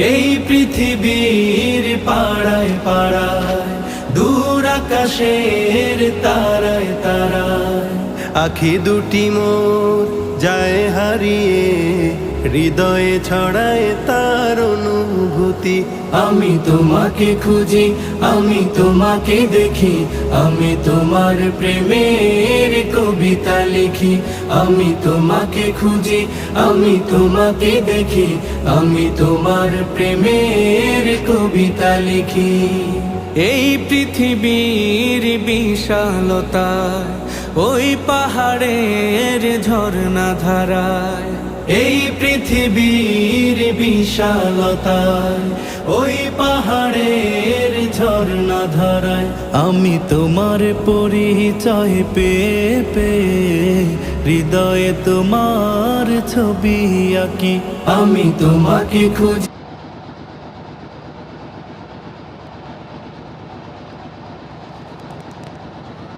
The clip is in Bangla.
এই পৃথিবীর পাড়ায় পাড়ায়, দূর আকাশের তারায় তারায়, আখি দুটি মোর যায় হারিয়ে, হৃদয়ে ছড়ায় তার অনুভূতি। আমি তোমাকে খুঁজি, আমি তোমাকে দেখি, আমি তোমার প্রেমের কবিতা লিখি। আমি তোমাকে খুঁজি, আমি তোমাকে দেখি, আমি তোমার প্রেমের কবিতা লিখি। এই পৃথিবীর বিশালতায়, ওই পাহাড়ের ঝর্ণা ধারায়, এই পৃথিবীর বিশালতায়, ওই পাহাড়ের ঝর্ণা ধারায়, আমি তোমার পরিচয় পেয়ে পেয়ে, হৃদয়ে তোমার ছবি আঁকি। আমি তোমাকে খুঁজি।